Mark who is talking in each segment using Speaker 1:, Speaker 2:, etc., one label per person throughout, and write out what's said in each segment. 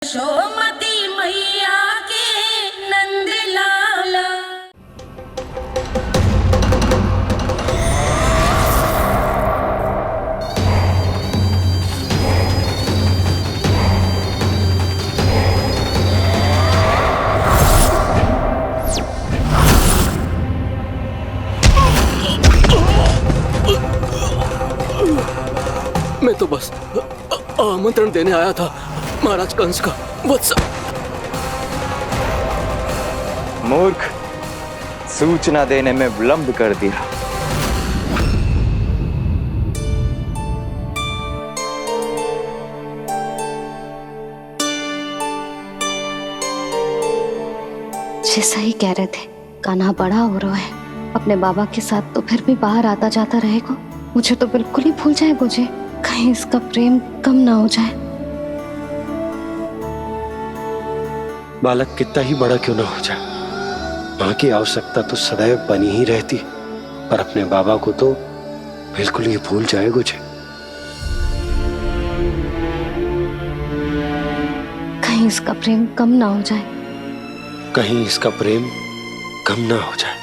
Speaker 1: यशोमती मैया के नंद लाला।
Speaker 2: मैं तो बस आमंत्रण देने आया था महाराज कंस का वत्स।
Speaker 3: मूर्ख, सूचना देने में विलंब कर दिया।
Speaker 4: जैसा ही कह रहे थे, कान्हा बड़ा हो रहा है अपने बाबा के साथ, तो फिर भी बाहर आता जाता रहेगा। मुझे तो बिल्कुल ही भूल जाएगा जी, कहीं इसका प्रेम कम ना हो जाए।
Speaker 5: बालक कितना ही बड़ा क्यों ना हो जाए, माँ की आवश्यकता तो सदैव बनी ही रहती, पर अपने बाबा को तो बिल्कुल ही भूल जाए मुझे।
Speaker 4: कहीं इसका प्रेम कम ना हो जाए,
Speaker 5: कहीं इसका प्रेम कम ना हो जाए।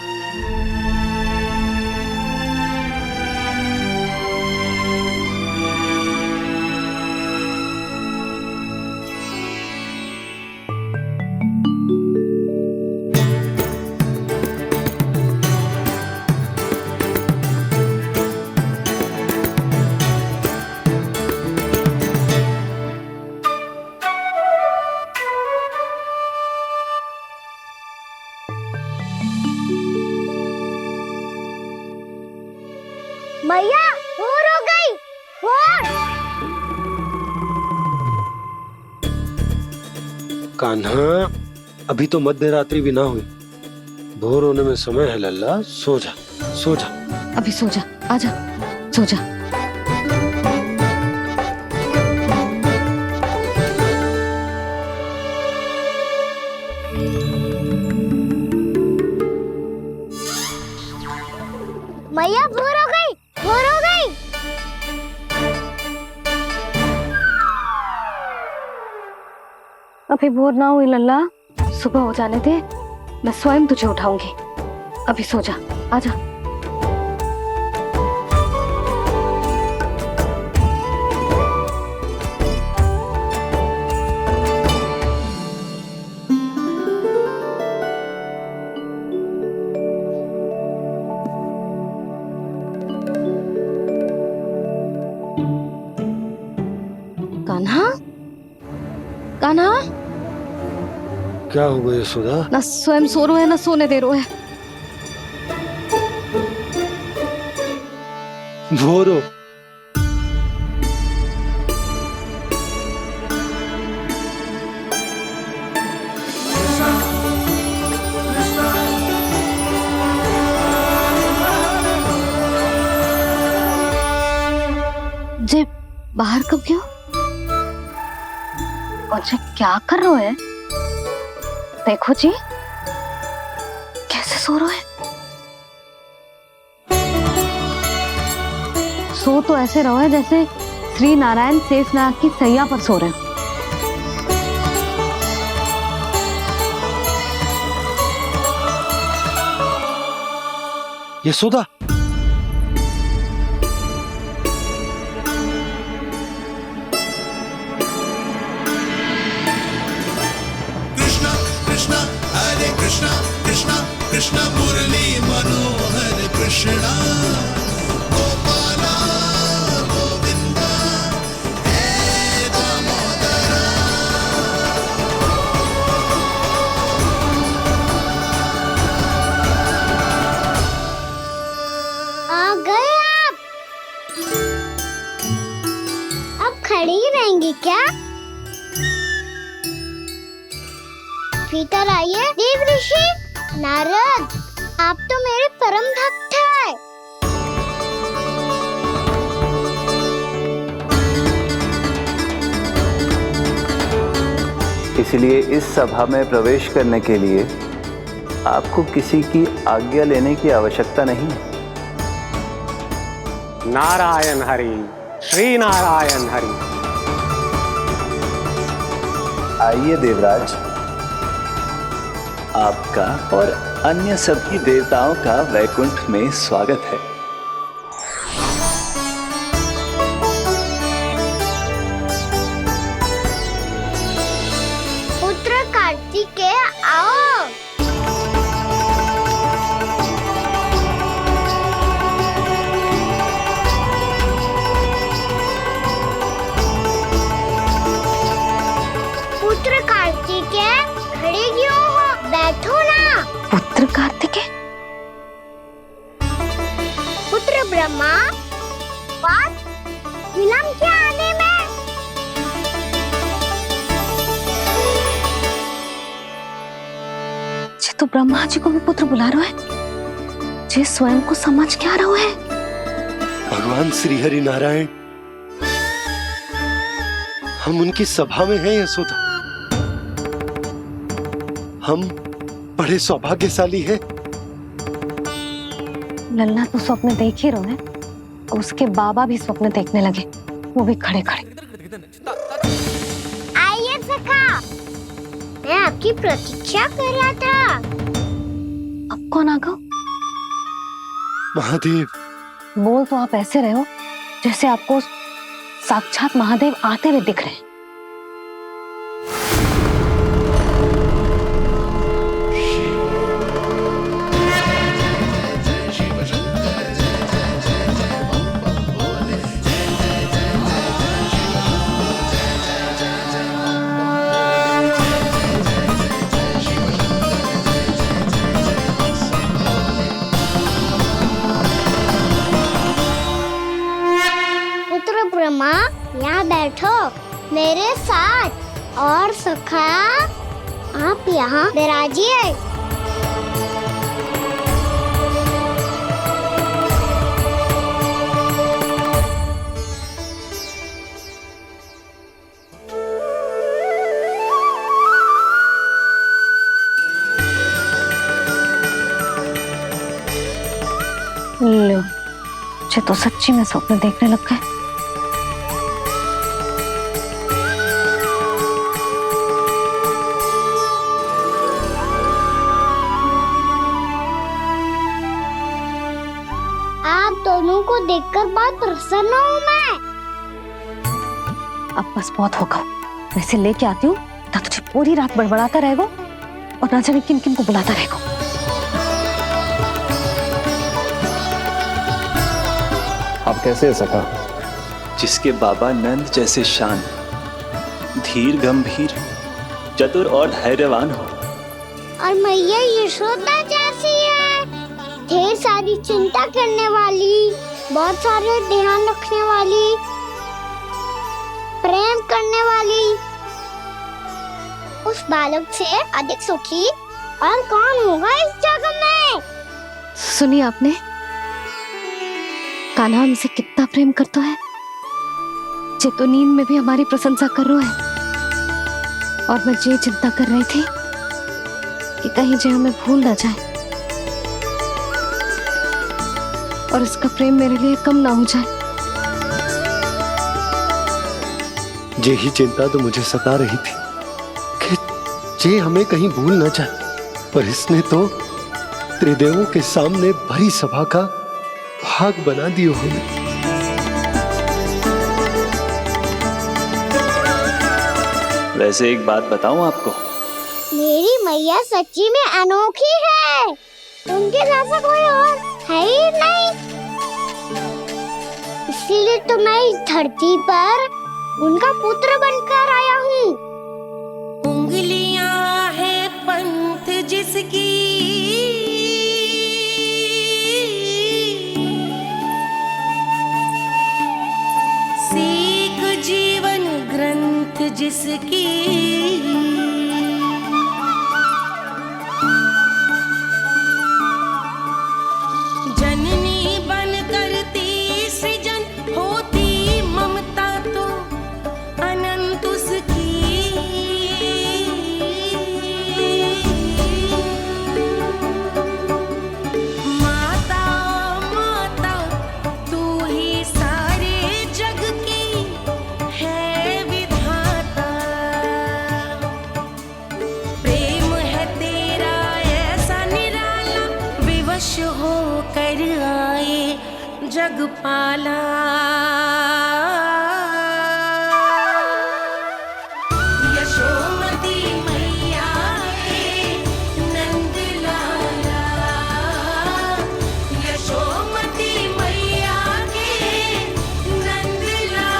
Speaker 6: मैया भोर हो गई। भोर।
Speaker 5: कान्हा, अभी तो मध्य रात्रि भी ना हुई, भोर होने में समय है लल्ला। सो जा, सो जा।
Speaker 4: अभी सो जा, आजा, सो जा।
Speaker 6: मैया भोर हो गई। भोर हो गई।
Speaker 4: अभी भोर ना हुई लल्ला, सुबह हो जाने दे, मैं स्वयं तुझे उठाऊंगी। अभी सो जा, आजा। कान्हा, कान्हा,
Speaker 5: क्या हो गया सुधा?
Speaker 4: ना स्वयं सो रहे है ना सोने दे रहे है।
Speaker 5: भोर हो।
Speaker 4: जे बाहर कब गयो? और जे क्या कर रहे है? देखो जी, कैसे सो रहे है। सो तो ऐसे रहो है जैसे श्री नारायण शेषनाग की सैया पर सो रहे हो।
Speaker 5: यशोदा,
Speaker 7: कृष्णा कृष्णा हरे कृष्णा कृष्णा कृष्णा मुरली मनोहर कृष्णा गोपाला गोविंदा हे दामोदरा।
Speaker 6: आ गए आप। अब खड़ी ही रहेंगी क्या? भीतर आइए। देव ऋषि नारद, आप तो मेरे परम भक्त हैं।
Speaker 3: इसलिए इस सभा में प्रवेश करने के लिए आपको किसी की आज्ञा लेने की आवश्यकता नहीं है।
Speaker 8: नारायण हरि, श्री नारायण हरि।
Speaker 3: आइए देवराज, आपका और अन्य सभी देवताओं का वैकुंठ में स्वागत है।
Speaker 6: पुत्र कार्तिकेय आओ। पुत्र कार्तिकेय खड़े क्यों हो, बैठो ना।
Speaker 4: पुत्र कार्तिकेय?
Speaker 6: पुत्र ब्रह्मा, बात विलंब क्या आने में?
Speaker 4: जे तो ब्रह्मा जी को भी पुत्र बुला रहा है, जे स्वयं को समझ क्या रहा है।
Speaker 5: भगवान श्री हरि नारायण, हम उनकी सभा में हैं यशोदा। हम बड़े सौभाग्यशाली हैं।
Speaker 4: लल्ला तो स्वप्न देख ही रहे हैं, और उसके बाबा भी स्वप्न देखने लगे, वो भी खड़े खड़े।
Speaker 6: आइए सखा, मैं आपकी प्रतीक्षा कर रहा था।
Speaker 4: अब कौन आ गया?
Speaker 5: महादेव।
Speaker 4: बोल तो आप ऐसे रहे हो जैसे आपको साक्षात महादेव आते हुए दिख रहे हैं।
Speaker 6: पुत्र ब्रह्मा, यहाँ बैठो मेरे साथ, और सखा आप यहाँ विराजिए।
Speaker 4: लो, मुझे तो सच्ची में स्वप्न देखने लग गए।
Speaker 6: आप दोनों को देखकर बहुत प्रसन्न हूँ मैं।
Speaker 4: अब बस बहुत होगा, वैसे लेके आती हूँ, ना तुझे पूरी रात बड़बड़ाता रहेगा और ना जाने किन किन को बुलाता रहेगा।
Speaker 3: आप कैसे सका? जिसके बाबा नंद जैसे शान, धीर गंभीर, चतुर और धैर्यवान हो,
Speaker 6: और मैया यशोदा जैसी है, ढेर सारी चिंता करने वाली, बहुत सारे ध्यान रखने वाली, प्रेम करने वाली। उस बालक से अधिक सुखी और कौन होगा इस जगत में?
Speaker 4: सुनिए आपने, कान्हा हमसे कितना प्रेम करता है, जे तो नींद में भी हमारी प्रशंसा कर रहा है। और मैं ये चिंता कर रही थी कि कहीं जे हमें भूल ना जाए और इसका प्रेम मेरे लिए कम ना हो जाए।
Speaker 5: यही चिंता तो मुझे सता रही थी कि जे हमें कहीं भूल न जाए, पर इसने तो त्रिदेवों के सामने भरी सभा का भाग बना दियो हमें।
Speaker 3: वैसे एक बात बताऊं आपको,
Speaker 6: मेरी मैया सच्ची में अनोखी है, उनके जैसा कोई और है ही नहीं। इसीलिए तो मैं इस धरती पर उनका पुत्र बनकर आया हूँ।
Speaker 1: उंगलियां है पंथ जिसकी, सीख जीवन ग्रंथ जिसकी, जननी बन करती सृजन, होती ममता तो अनंत उसकी। माता माता तू ही सारे जग की है विधाता। पाला। यशोमती मैया के नंद लाला, यशोमती मैया के नंद लाला।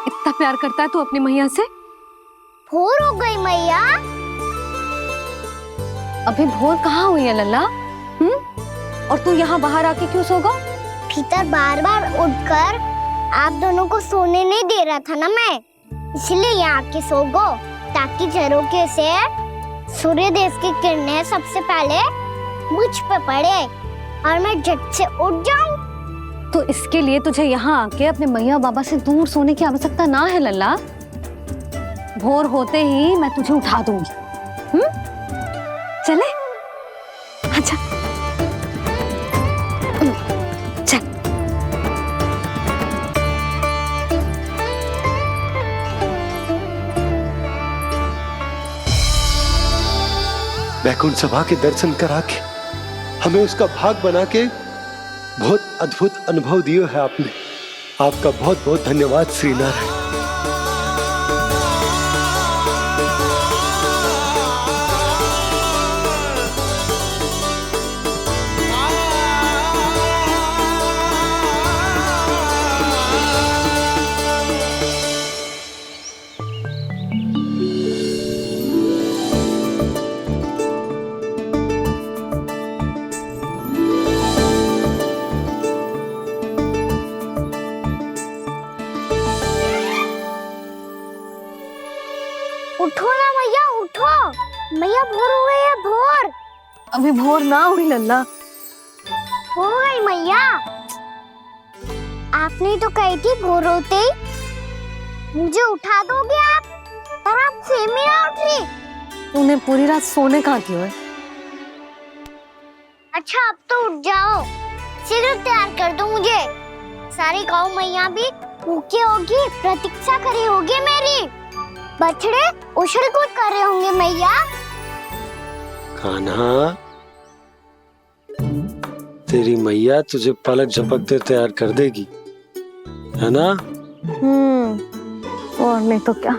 Speaker 8: इतना प्यार करता है तू अपनी मैया से?
Speaker 6: भोर हो गई मैया।
Speaker 8: अभी भोर कहाँ हुई है लल्ला? और तू यहाँ बाहर आके क्यों सो गया?
Speaker 6: भीतर बार बार उठकर आप दोनों को सोने नहीं दे रहा था ना मैं, इसलिए यहाँ आके सो गो, ताकि झरोखे से सूर्य देव की किरणें सबसे पहले मुझ पे पड़े और मैं झट से उठ जाऊं।
Speaker 8: तो इसके लिए तुझे यहाँ आके अपने मैया बाबा से दूर सोने की आवश्यकता ना है लल्ला। भोर होते ही मैं तुझे उठा दूंगी। चले? अच्छा चल।
Speaker 5: वैकुंठ सभा के दर्शन करा के हमें उसका भाग बना के बहुत अद्भुत अनुभव दिए है आपने। आपका बहुत बहुत धन्यवाद श्रीनारायण।
Speaker 6: उठो ना मैया, उठो। मैया भोर हो गई है, भोर
Speaker 8: अभी भोर ना हुई लल्ला।
Speaker 6: हो गई मैया। आपने तो कही थी भोर होते ही मुझे उठा दोगे आप, पर आप सेम ही ना उठ रही।
Speaker 8: तूने पूरी रात सोने कहाँ की है?
Speaker 6: अच्छा अब तो उठ जाओ, शीघ्र तैयार कर दो मुझे। सारी गौ मैया भी भूखी होगी, प्रतीक्षा करी होगी मेरी। बछड़े उछल कूद कर रहे होंगे मैया।
Speaker 5: कान्हा, तेरी मैया तुझे पलक झपकते तैयार कर देगी, है ना?
Speaker 8: और नहीं तो क्या।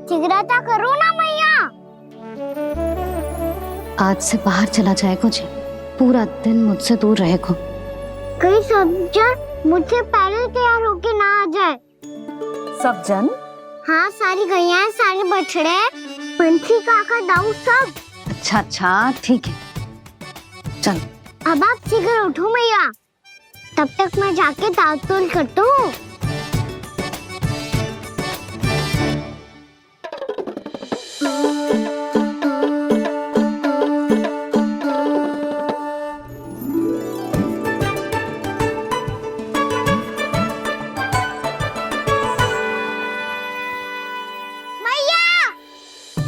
Speaker 6: शीघ्रता करो ना मैया।
Speaker 4: आज से बाहर चला जाएगा जी, पूरा दिन मुझसे दूर रहेगा।
Speaker 6: कहीं सब जन मुझसे पहले तैयार होके ना आ जाए।
Speaker 8: सब जन?
Speaker 6: हाँ, सारी गैया, सारे बछड़े, पंछी, काका, दाऊ सब।
Speaker 4: अच्छा अच्छा ठीक है, चल।
Speaker 6: अब आप शीघ्र उठो मैया, तब तक मैं जाके ताल-तोल करता हूँ।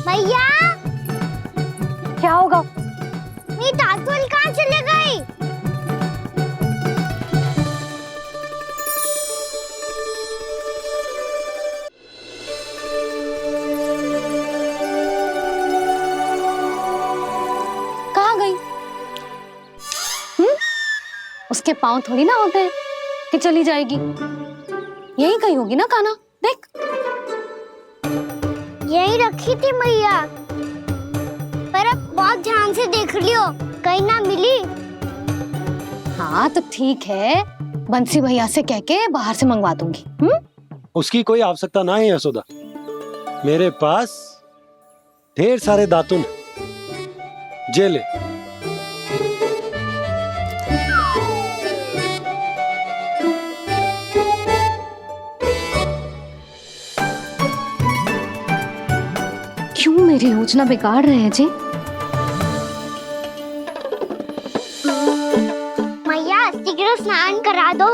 Speaker 6: मैया,
Speaker 8: क्या होगा?
Speaker 6: मेरी ताल-तोल कहाँ चले गई?
Speaker 8: कहाँ गई? उसके पाँव थोड़ी ना होते हैं कि चली जाएगी। यही कहीं होगी ना कान्हा, देख।
Speaker 6: यही रखी थी मैया, पर अब बहुत ध्यान से देख लियो, कहीं ना मिली।
Speaker 8: हाँ तो ठीक है, बंसी भैया से कह के बाहर से मंगवा दूंगी।
Speaker 5: उसकी कोई आवश्यकता ना है यशोदा, मेरे पास ढेर सारे दातुन हैं। जे ले।
Speaker 4: क्यों मेरी योजना बिगाड़ रहे हैं जी?
Speaker 6: मैया शीघ्र स्नान करा दो।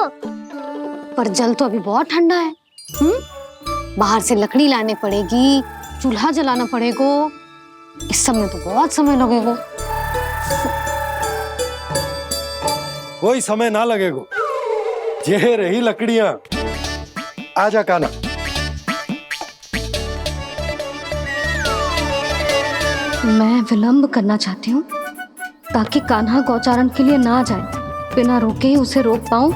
Speaker 8: पर जल तो अभी बहुत ठंडा है। बाहर से लकड़ी लानी पड़ेगी, चूल्हा जलाना पड़ेगा, इस सब में तो बहुत समय लगेगा।
Speaker 5: कोई समय ना लगेगा, ये रही लकड़ियां। आजा कान्हा।
Speaker 4: मैं विलंब करना चाहती हूँ ताकि कान्हा गौचारण के लिए ना जाए। बिना रोके ही उसे रोक पाऊं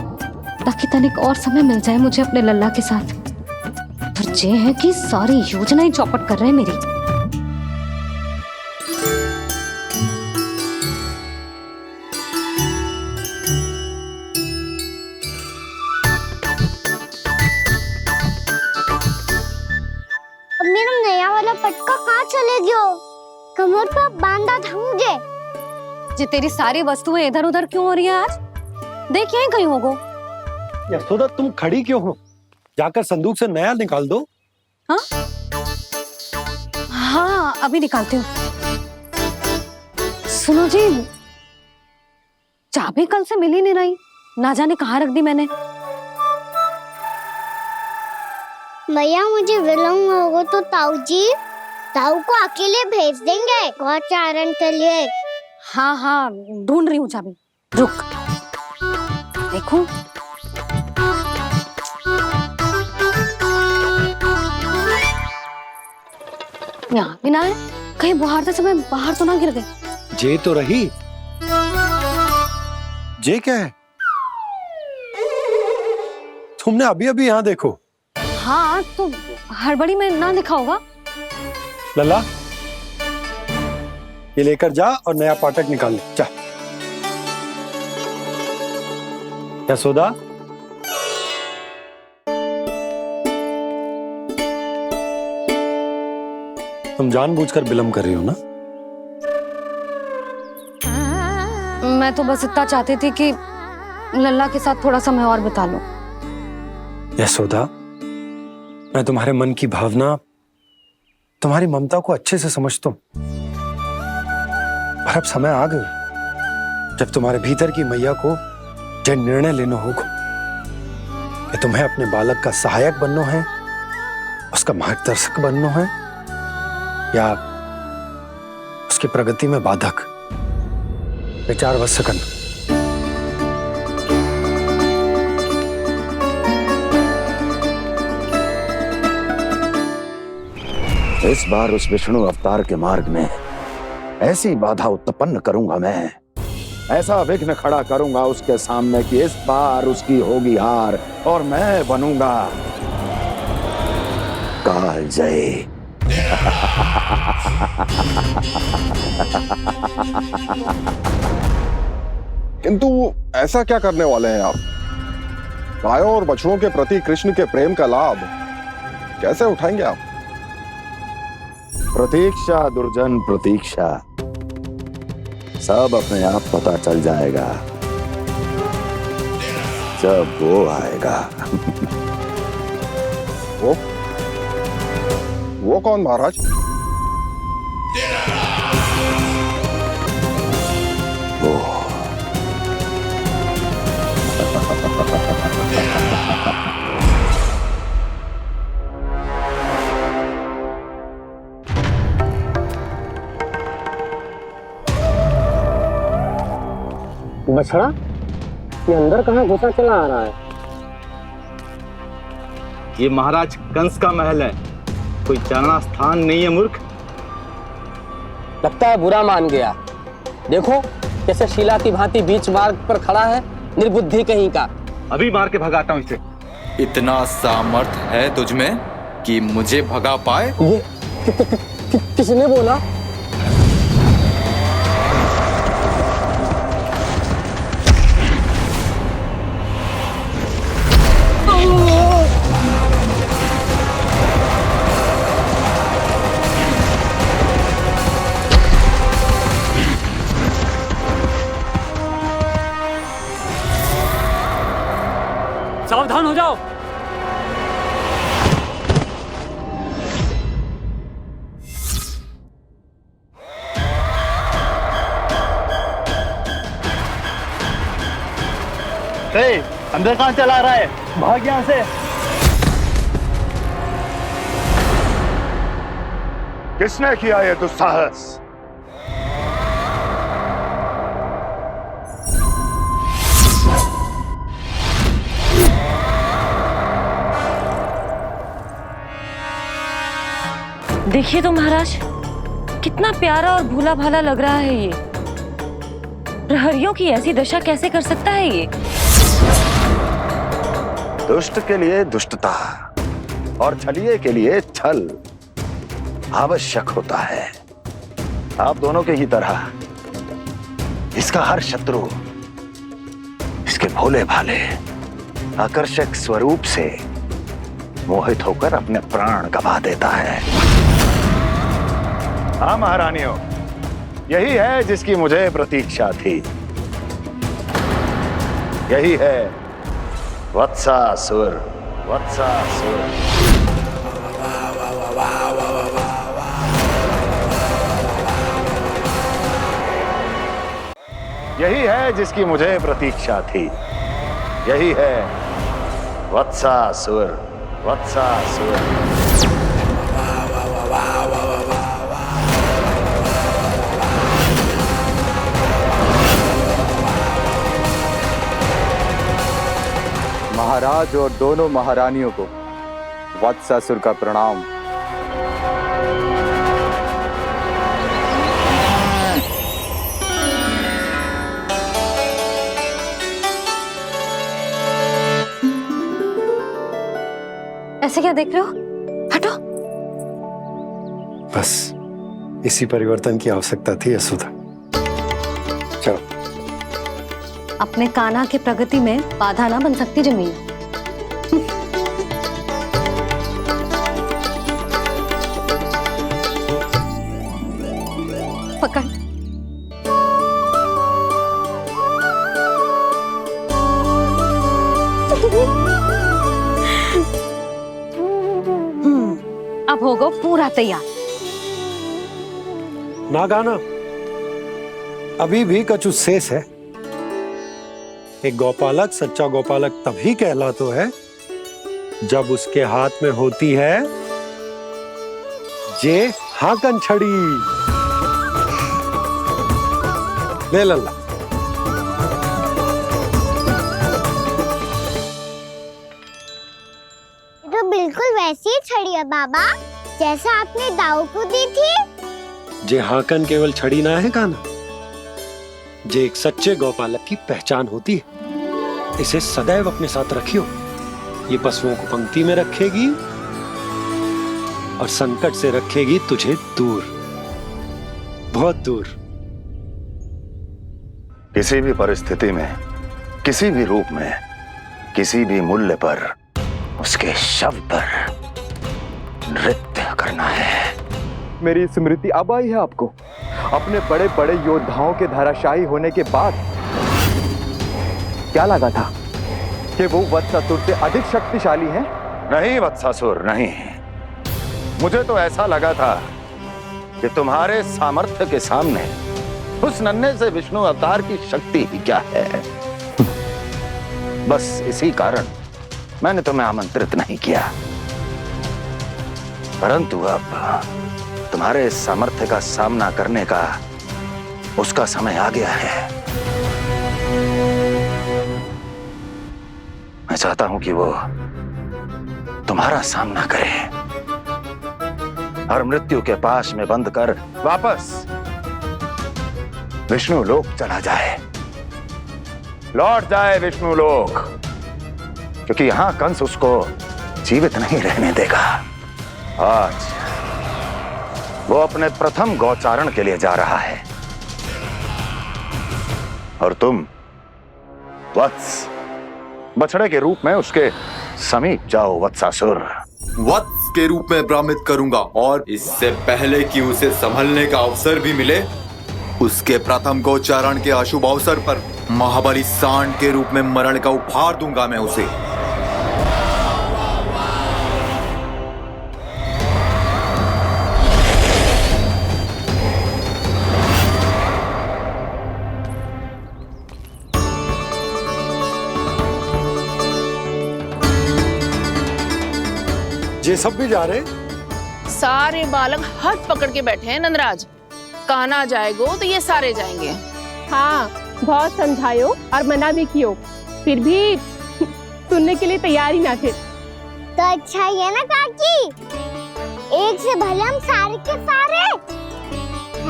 Speaker 4: ताकि तनिक और समय मिल जाए मुझे अपने लल्ला के साथ। पर ये है कि सारी योजना ही चौपट कर रहे हैं मेरी।
Speaker 6: अब मेरा नया वाला पटका कहाँ चले गयो? कमर पर बांधा था मुझे।
Speaker 8: जे तेरी सारी वस्तुएं इधर उधर क्यों हो रही है आज? देख यहीं कहीं होगो।
Speaker 5: यशोदा तुम खड़ी क्यों हो? जाकर संदूक से नया निकाल दो।
Speaker 8: हाँ हाँ अभी निकालती हूँ। सुनो जी, चाबी कल से मिल ही नहीं रही, ना जाने कहाँ रख दी मैंने।
Speaker 6: भैया मुझे विलम्ब होगा तो ताऊ को अकेले भेज देंगे गौचारण के लिए।
Speaker 8: हाँ हाँ ढूंढ रही हूँ चाबी, रुक। देखो यहाँ भी ना है, कहीं बाहर समय बाहर तो ना गिर गए।
Speaker 5: जे तो रही। जे क्या है? तुमने अभी अभी यहाँ देखो।
Speaker 8: हाँ तो हड़बड़ी में ना दिखा होगा।
Speaker 5: लल्ला ये लेकर जा और नया पाठक निकाल ले जा। यशोदा तुम जानबूझकर विलम्ब कर रही हो ना?
Speaker 8: मैं तो बस इतना चाहती थी कि लल्ला के साथ थोड़ा समय और बिता लो।
Speaker 5: यशोदा मैं तुम्हारे मन की भावना, तुम्हारी ममता को अच्छे से समझता हूं। पर अब समय आ गया जब तुम्हारे भीतर की मैया को यह निर्णय लेना होगा कि तुम्हें अपने बालक का सहायक बनना है, उसका मार्गदर्शक बनना है, या उसकी प्रगति में बाधक। विचार अवश्य करना।
Speaker 9: इस बार उस विष्णु अवतार के मार्ग में ऐसी बाधा उत्पन्न करूंगा मैं, ऐसा विघ्न खड़ा करूंगा उसके सामने कि इस बार उसकी होगी हार और मैं बनूंगा कालजयी।
Speaker 10: किंतु ऐसा क्या करने वाले हैं आप? गायों और बछड़ों के प्रति कृष्ण के प्रेम का लाभ कैसे उठाएंगे आप?
Speaker 9: प्रतीक्षा दुर्जन प्रतीक्षा, सब अपने आप पता चल जाएगा जब वो आएगा।
Speaker 10: वो कौन महाराज?
Speaker 9: वो
Speaker 11: बछड़ा ये अंदर कहाँ घुसा चला आ रहा है?
Speaker 3: ये महाराज कंस का महल है, कोई जाना स्थान नहीं है मूर्ख।
Speaker 11: लगता है बुरा मान गया। देखो कैसे शिला की भांति बीच मार्ग पर खड़ा है, निर्बुद्धि कहीं का।
Speaker 3: अभी मार के भगाता हूँ इसे।
Speaker 12: इतना सामर्थ है तुझमें कि मुझे भगा पाए?
Speaker 11: ये किसने बोला?
Speaker 2: सावधान हो जाओ।
Speaker 3: अंदर कहाँ चला रहा है? भाग यहाँ से।
Speaker 10: किसने किया ये दुस्साहस?
Speaker 1: देखिए तो महाराज
Speaker 8: कितना प्यारा और भूला भाला लग रहा है ये। प्रहरियों की ऐसी दशा कैसे कर सकता है ये?
Speaker 9: दुष्ट के लिए दुष्टता और छलिए के लिए छल आवश्यक होता है। आप दोनों के ही तरह इसका हर शत्रु इसके भोले भाले आकर्षक स्वरूप से मोहित होकर अपने प्राण गंवा देता है। हाँ महारानियों, यही है जिसकी मुझे प्रतीक्षा थी। यही है वत्सासुर। वत्सासुर यही है जिसकी मुझे प्रतीक्षा थी। यही है वत्सासुर। वत्सासुर
Speaker 12: महाराज और दोनों महारानियों को वत्सासुर का प्रणाम।
Speaker 8: ऐसे क्या देख रहे हो? हटो।
Speaker 5: बस इसी परिवर्तन की आवश्यकता थी यशोदा। चलो।
Speaker 8: अपने कान्हा के प्रगति में बाधा ना बन सकती जमीन। पकड़। अब होगा पूरा तैयार।
Speaker 5: ना गाना, अभी भी कछु शेष है। एक गौपालक सच्चा गौपालक तभी कहलाता है जब उसके हाथ में होती है जे हाकन छड़ी। ले लल्ला।
Speaker 6: तो बिल्कुल वैसी ही छड़ी है बाबा जैसा आपने दाऊ को दी थी।
Speaker 5: जे हाकन केवल छड़ी ना है कान्हा, जे एक सच्चे गौपालक की पहचान होती है। इसे सदैव अपने साथ रखियो। ये पशुओं को पंक्ति में रखेगी और संकट से रखेगी तुझे दूर, बहुत दूर।
Speaker 9: किसी भी परिस्थिति में, किसी भी रूप में, किसी भी मूल्य पर उसके शव पर नृत्य करना है।
Speaker 12: मेरी स्मृति अब आई है आपको। अपने बड़े बड़े योद्धाओं के धराशायी होने के बाद क्या लगा था कि वो वत्सासुर से अधिक शक्तिशाली है?
Speaker 9: नहीं वत्सासुर, नहीं। मुझे तो ऐसा लगा था कि तुम्हारे सामर्थ्य के सामने उस नन्हे से विष्णु अवतार की शक्ति ही क्या है। बस इसी कारण मैंने तुम्हें आमंत्रित नहीं किया। परंतु अब तुम्हारे इस सामर्थ्य का सामना करने का उसका समय आ गया है। मैं चाहता हूं कि वो तुम्हारा सामना करे और मृत्यु के पाश में बंद कर वापस विष्णु लोक चला जाए, लौट जाए विष्णु लोक, क्योंकि यहां कंस उसको जीवित नहीं रहने देगा। आज वो अपने प्रथम गौचारण के लिए जा रहा है और तुम वत्स बछड़े के रूप में उसके समीप जाओ। वत्सासुर
Speaker 12: वत्स के रूप में भ्रमित करूंगा और इससे पहले कि उसे संभलने का अवसर भी मिले, उसके प्रथम गोचारण के अशुभ अवसर पर महाबली सांड के रूप में मरण का उपहार दूंगा मैं उसे।
Speaker 5: ये सब भी जा रहे?
Speaker 13: सारे बालक हाथ पकड़ के बैठे हैं नंदराज। कान्हा जाएगो तो ये सारे जाएंगे।
Speaker 14: हाँ, बहुत समझायो और मना भी कियो, फिर भी सुनने के लिए तैयार ही ना थे।
Speaker 6: तो अच्छा ही है ना काकी, एक से भले हम सारे के सारे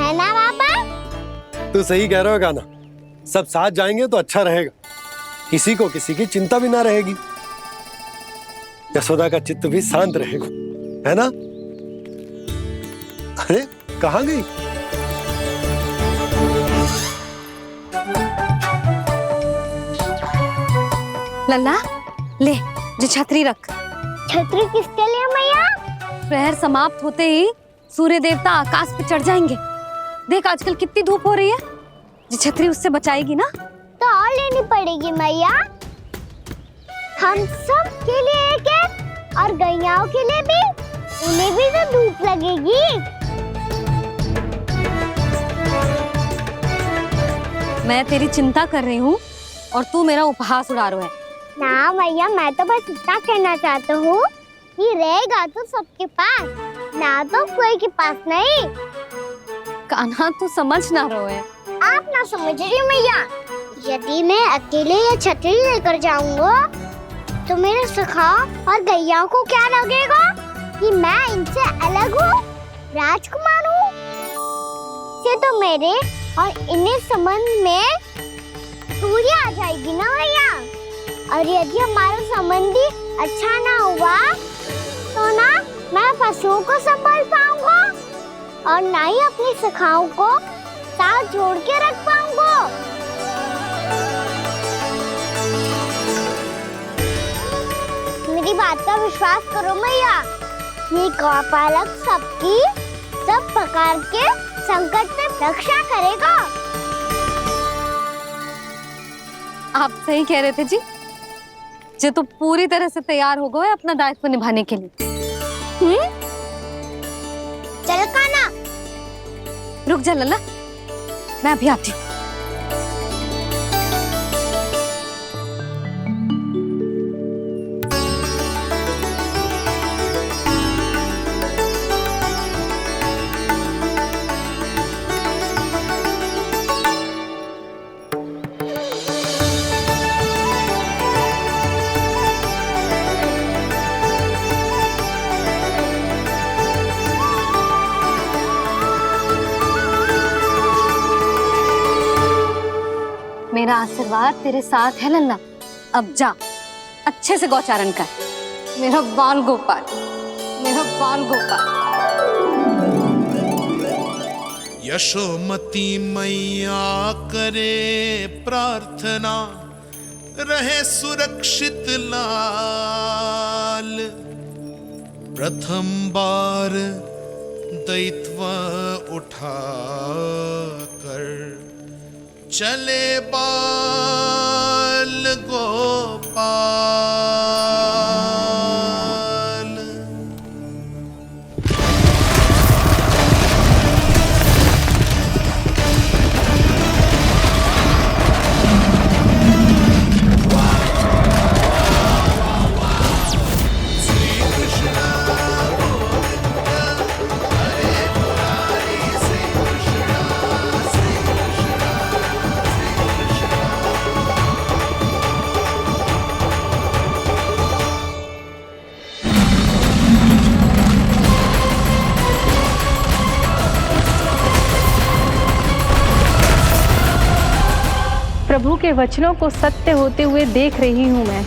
Speaker 6: है ना पापा?
Speaker 5: तू सही कह रहा है गाना। सब साथ जाएंगे तो अच्छा रहेगा, किसी को किसी की चिंता भी ना रहेगी, यशोदा का चित्त भी शांत रहेगा, है ना? अरे कहाँ गई?
Speaker 8: लल्ला ले, जो छतरी रख।
Speaker 6: छतरी किसके लिए मैया?
Speaker 8: प्रहर समाप्त होते ही सूर्य देवता आकाश पे चढ़ जाएंगे। देख आजकल कितनी धूप हो रही है, जो छतरी उससे बचाएगी ना।
Speaker 6: तो और लेनी पड़ेगी मैया, हम सब के लिए एक एक, और गैयाओं के लिए भी, उन्हें भी तो धूप लगेगी।
Speaker 8: मैं तेरी चिंता कर रही हूँ और तू मेरा उपहास उड़ा रहा है।
Speaker 6: ना मैया, मैं तो बस इतना कहना चाहता हूँ कि रहेगा तो सबके पास, ना तो कोई के पास नहीं।
Speaker 8: कान्हा तू समझ ना रहो है।
Speaker 6: आप ना समझ रही मैया, यदि मैं अकेले ये छतरी लेकर जाऊंगा तो मेरे सखा और गैयाओं को क्या लगेगा कि मैं इनसे अलग हूँ, राजकुमार हूँ। से तो मेरे और इन्हें संबंध में दूरी आ जाएगी ना भैया। और यदि हमारा संबंध ही अच्छा ना हुआ तो ना मैं पशुओं को संभाल पाऊंगा और ना ही अपनी सखाओं को साथ जोड़ के रख पाऊंगा। मेरी बात का विश्वास करो मैया, ये गौपालक सबकी सब प्रकार के संकट से रक्षा करेगा।
Speaker 8: आप सही कह रहे थे जी, जो तो पूरी तरह से तैयार हो गए अपना दायित्व निभाने के लिए।
Speaker 6: चल कान्हा।
Speaker 8: रुक जा लल्ला, मैं अभी आती हूँ। मेरा आशीर्वाद तेरे साथ है लल्ला। अब जा, अच्छे से गौचारण कर। मेरा बाल गोपाल, मेरा बाल गोपाल।
Speaker 7: यशोमती मैया करे प्रार्थना, रहे सुरक्षित लाल। प्रथम बार दैत्व उठा कर चले बाल गोपाल। श्री कृष्ण
Speaker 14: प्रभु के वचनों को सत्य होते हुए देख रही हूँ मैं।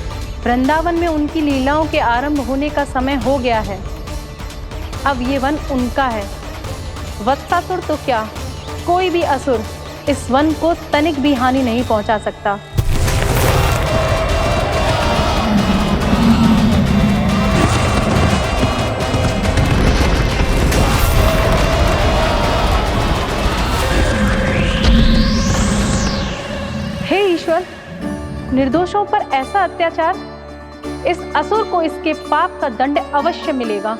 Speaker 14: वृंदावन में उनकी लीलाओं के आरंभ होने का समय हो गया है। अब ये वन उनका है। वत्सासुर तो क्या, कोई भी असुर इस वन को तनिक भी हानि नहीं पहुंचा सकता। हे ईश्वर, निर्दोषों पर ऐसा अत्याचार, इस असुर को इसके पाप का दंड अवश्य मिलेगा।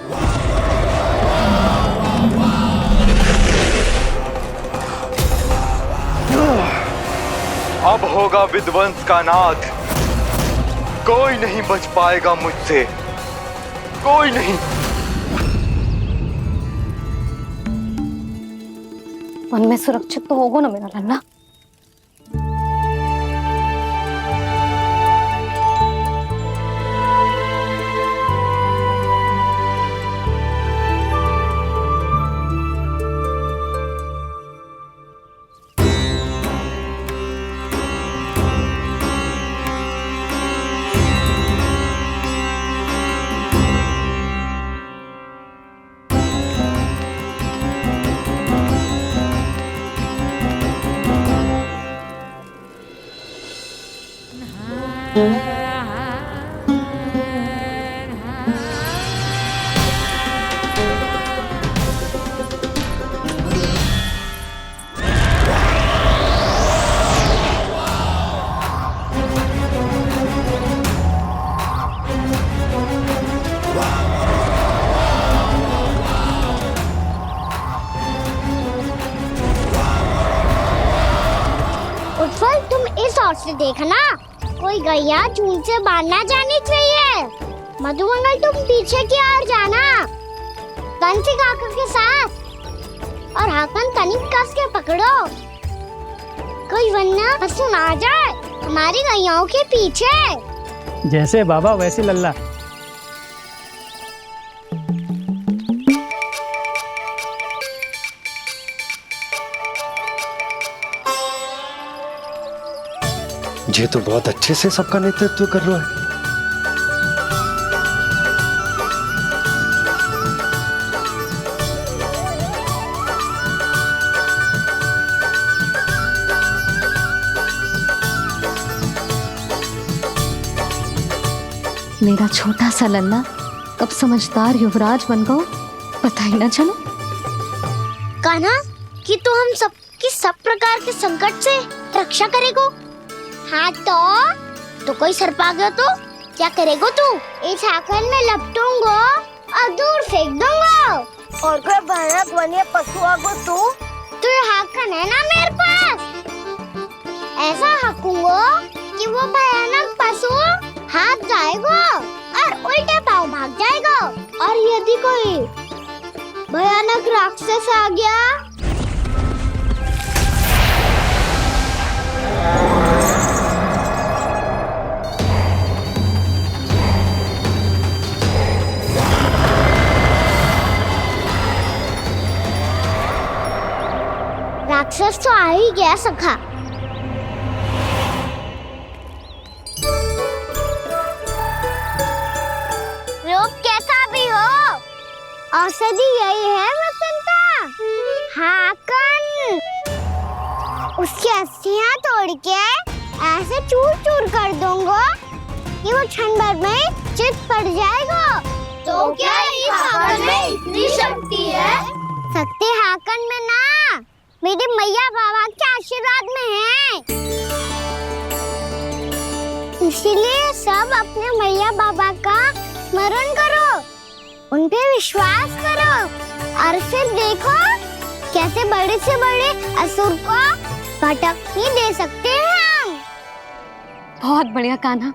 Speaker 12: अब होगा विध्वंस का नाद। कोई नहीं बच पाएगा मुझसे, कोई नहीं।
Speaker 8: वन में सुरक्षित तो होगा ना मेरा लल्ला।
Speaker 6: उत्पल, तुम इस ओर से देखना, कोई गैया झूल से बाहर ना जानी चाहिए। मधुमंगल, तुम पीछे की ओर जाना, कंसी काका के साथ, और हाकन तनिक कस के पकड़ो, कोई वरना पशु ना आ जाए हमारी गैयाओं के पीछे।
Speaker 15: जैसे बाबा वैसे लल्ला।
Speaker 5: ये तो बहुत अच्छे से सबका नेतृत्व कर रहा है।
Speaker 4: मेरा छोटा सा लल्ला कब समझदार युवराज बन गो पता ही ना चलो।
Speaker 6: कान्हा, कि तू हम सबकी सब प्रकार के संकट से रक्षा करेगो। हाँ तो कोई सर्प आ गया तो क्या करेगो तू? इस हाकन में लपटूंगो और दूर फेंक दूंगा। और कोई भयानक वन्य पशु आगो तो ये हाकन है ना मेरे पास, ऐसा हाकूंगो कि वो भयानक पशु हाथ जाएगा और उल्टे पाँव भाग जाएगा। और यदि कोई भयानक राक्षस आ गया राक्षस तो आ ही गया सखा। रोग कैसा भी हो, औषधि यही है वसंता। हाकन उसकी अस्थियां तोड़ के ऐसे चूर चूर कर दूंगा कि वो क्षण भर में चित पड़ जाएगा। तो क्या इस हाकन में इतनी शक्ति है? शक्ति हाकन में ना, मेरे मैया बाबा के आशीर्वाद में है। इसीलिए सब अपने मैया बाबा का स्मरण करो, उन पे विश्वास करो, और फिर देखो कैसे बड़े से बड़े असुर को भटकने दे सकते हैं हम।
Speaker 8: बहुत बढ़िया कान्हा।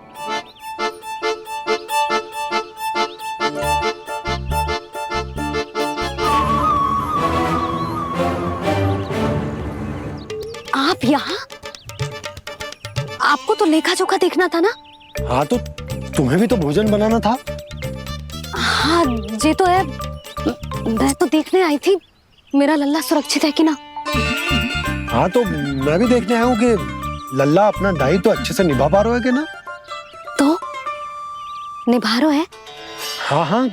Speaker 8: आप यहाँ? आपको तो लेखा जोखा देखना था ना?
Speaker 5: हाँ तो तुम्हें भी तो भोजन बनाना था।
Speaker 8: हाँ ये तो है, मैं तो देखने आई थी मेरा लल्ला सुरक्षित है कि ना।
Speaker 5: हाँ तो मैं भी देखने आया हूँ कि लल्ला अपना दायित्व तो अच्छे से निभा पा रहा है कि ना।
Speaker 8: तो निभा रहा है?
Speaker 5: हाँ हाँ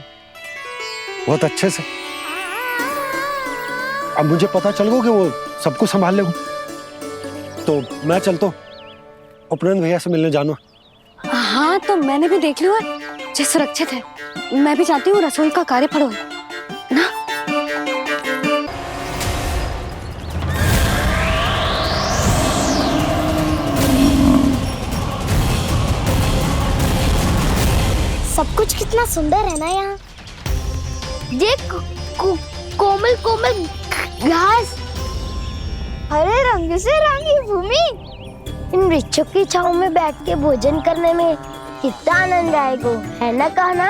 Speaker 5: बहुत अच्छे से। अब मुझे पता चल गया कि वो सब कुछ संभाल लेगा, तो मैं चलता हूँ, उपनंद भैया से मिलने जाना।
Speaker 8: हाँ तो मैंने भी देख लिया जो सुरक्षित है। मैं भी चाहती हूँ रसोई का कार्य पड़ो ना।
Speaker 6: सब कुछ कितना सुंदर है ना यहाँ। देख कोमल कोमल घास, हरे रंग से रंगी भूमि, इन वृक्षों की छांव में बैठ के भोजन करने में कितना आनंद आएगा, है ना कान्हा?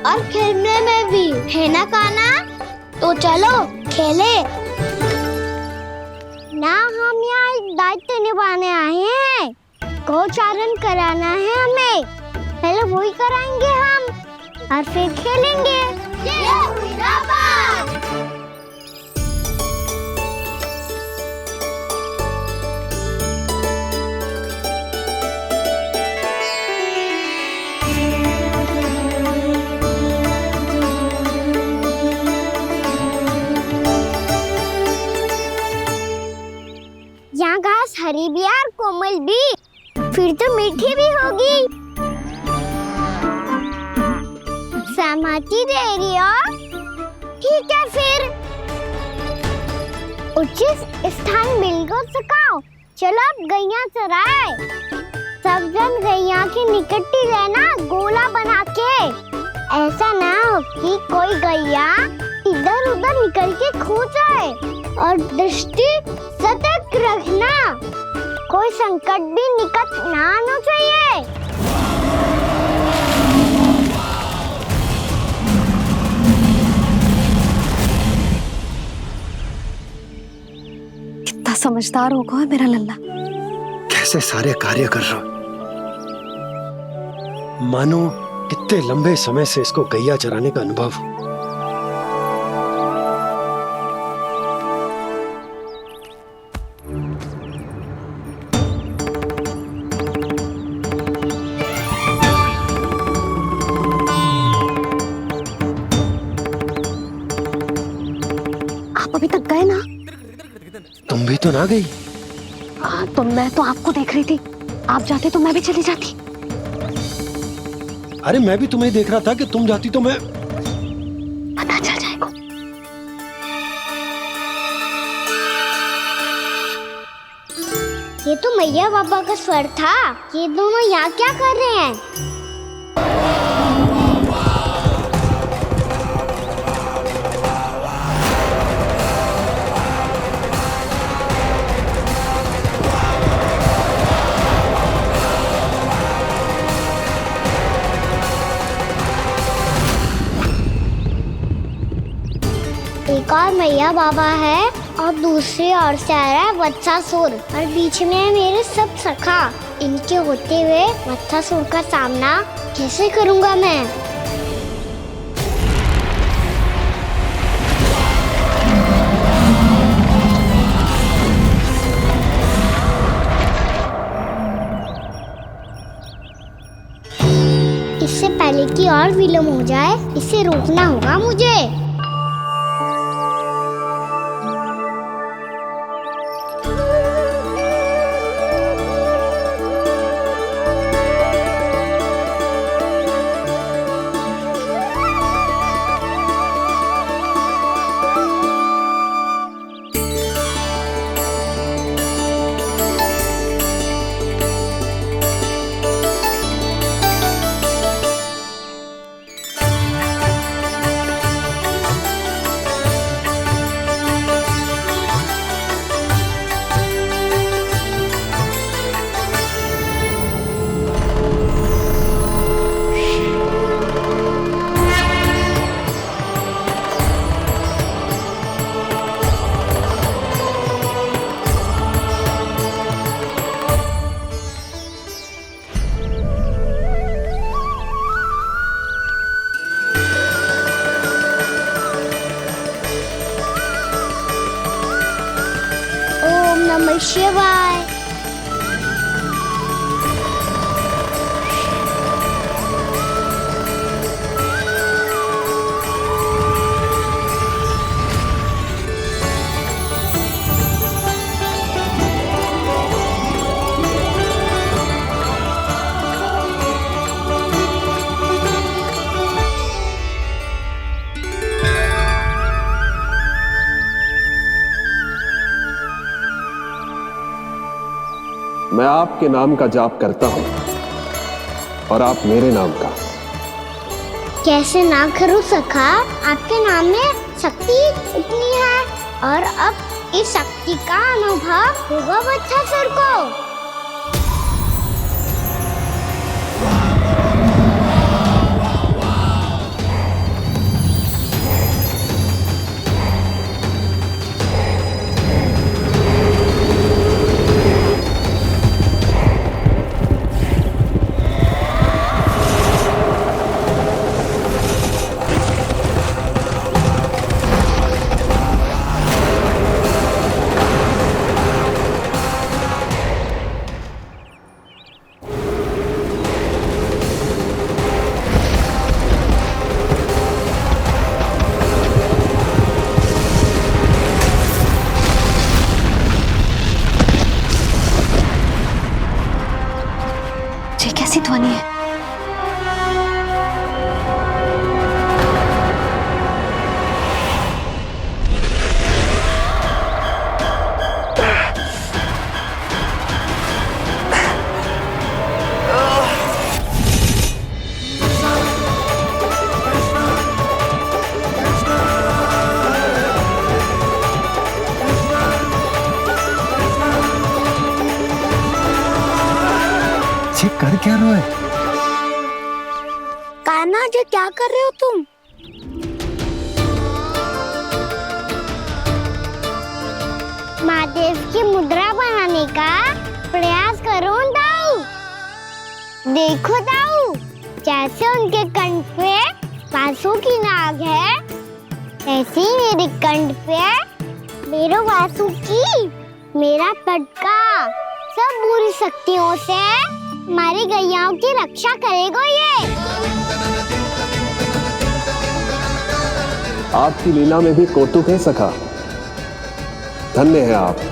Speaker 6: और खेलने में भी, है ना कान्हा? तो चलो खेले ना। हम यहाँ एक दायित्व निभाने आए हैं, गोचारण कराना है हमें। पहले वही कराएंगे हम और फिर खेलेंगे। यहाँ घास हरी भी और कोमल भी, फिर तो मीठी भी होगी। सहमति दे रही हो? ठीक है फिर। उचित स्थान बिल्कुल सिखाओ। चलो अब गैया चराए। सब जन गैया के निकट ही रहना, गोला बना के। ऐसा ना हो कि कोई गैया इधर उधर निकल के खो जाए। और दृष्टि सतर्क रखना, कोई संकट भी निकट ना आना चाहिए।
Speaker 8: कितना समझदार होगा है मेरा लल्ला।
Speaker 5: कैसे सारे कार्य कर रहा, मानो कितने लंबे समय से इसको गैया चराने का अनुभव हो।
Speaker 8: आप अभी तक गए ना?
Speaker 5: तुम भी तो ना गई।
Speaker 8: तो मैं तो आपको देख रही थी। आप जाते तो मैं भी चली जाती।
Speaker 5: अरे मैं भी तुम्हें देख रहा था कि तुम जाती तो मैं।
Speaker 8: पता चल जाएगा।
Speaker 6: ये तो मैया बाबा का स्वर था। ये दोनों यहाँ क्या कर रहे हैं? एक और मैया बाबा है और दूसरी ओर से आ रहा है वत्सासुर और बीच में है मेरे सब सखा। इनके होते हुए वत्सासुर का सामना कैसे करूंगा मैं? इससे पहले कि और विलम्ब हो जाए, इसे रोकना होगा मुझे। नमः शिवाय।
Speaker 10: मैं आपके नाम का जाप करता हूं और आप मेरे नाम का।
Speaker 6: कैसे ना करूं सखा, आपके नाम में शक्ति इतनी है और अब इस शक्ति का अनुभव होगा वत्सासुर को।
Speaker 4: ध्वनि है।
Speaker 5: कर क्या रहे हो?
Speaker 6: कान्हा जी क्या कर रहे हो तुम? महादेव की मुद्रा बनाने का प्रयास करो दाऊ। देखो दाऊ, जैसे उनके कंठ पे वासु की नाग है, ऐसे ही मेरे कंठ पे मेरे वासु की मेरा पटका सब बुरी शक्तियों से हमारी गैयाओं की रक्षा करेगा ये।
Speaker 15: आपकी लीला में भी कौतुक है सखा, धन्य है आप।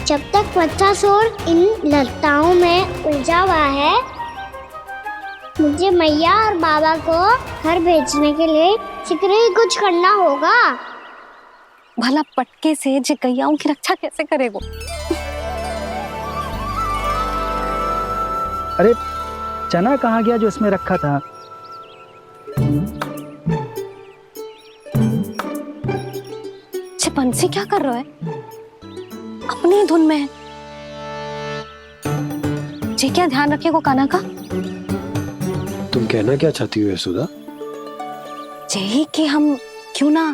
Speaker 6: जब तक वत्सासुर इन लताओं में उलझा हुआ है, मुझे मैया और बाबा को घर भेजने के लिए शीघ्र ही कुछ करना होगा।
Speaker 8: भला पटके से जे गैयाओं की रक्षा कैसे करेगा?
Speaker 11: अरे चना कहाँ गया जो इसमें रखा था?
Speaker 8: बंसी क्या कर रहा है? अपनी धुन में है। जी क्या ध्यान रखेगा कान्हा का?
Speaker 5: तुम कहना क्या चाहती हो यशोदा?
Speaker 8: यही कि हम क्यों ना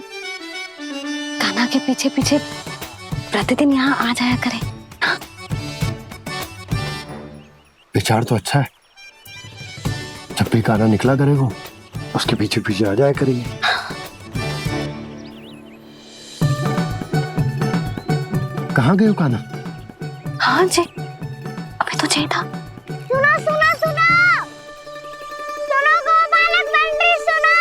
Speaker 8: कान्हा के पीछे पीछे प्रतिदिन यहाँ आ जाया करें। हाँ?
Speaker 5: विचार तो अच्छा है। जब भी कान्हा निकला करेगा उसके पीछे पीछे आ जाया करेंगे। कहाँ गए हो कान्हा?
Speaker 8: हाँ जी, अभी तो चाहिए था।
Speaker 6: सुनो सुनो सुनो सुनो गोपालक बंटी सुनो।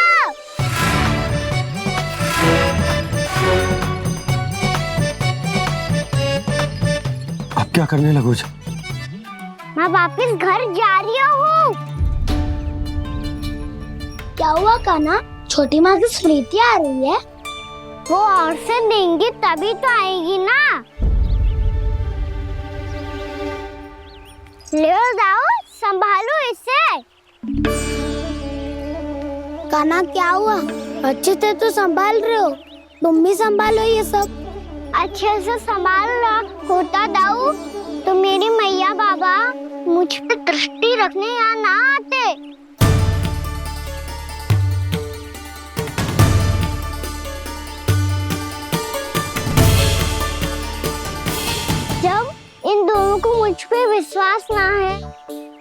Speaker 5: अब क्या करने लगो?
Speaker 6: मैं वापस घर जा रही हूँ। क्या हुआ कान्हा? छोटी माँ की स्मृति आ रही है। वो और से देंगी तभी तो आएगी ना। ले जाओ, संभालो इसे। कान्हा क्या हुआ? अच्छे से तो संभाल रहे हो, तुम भी संभालो ये सब। अच्छे से संभाल रहा होता दाऊ तो मेरी मैया बाबा मुझ पे दृष्टि रखने यहाँ ना आते। जब इन दोनों को मुझ पे विश्वास ना है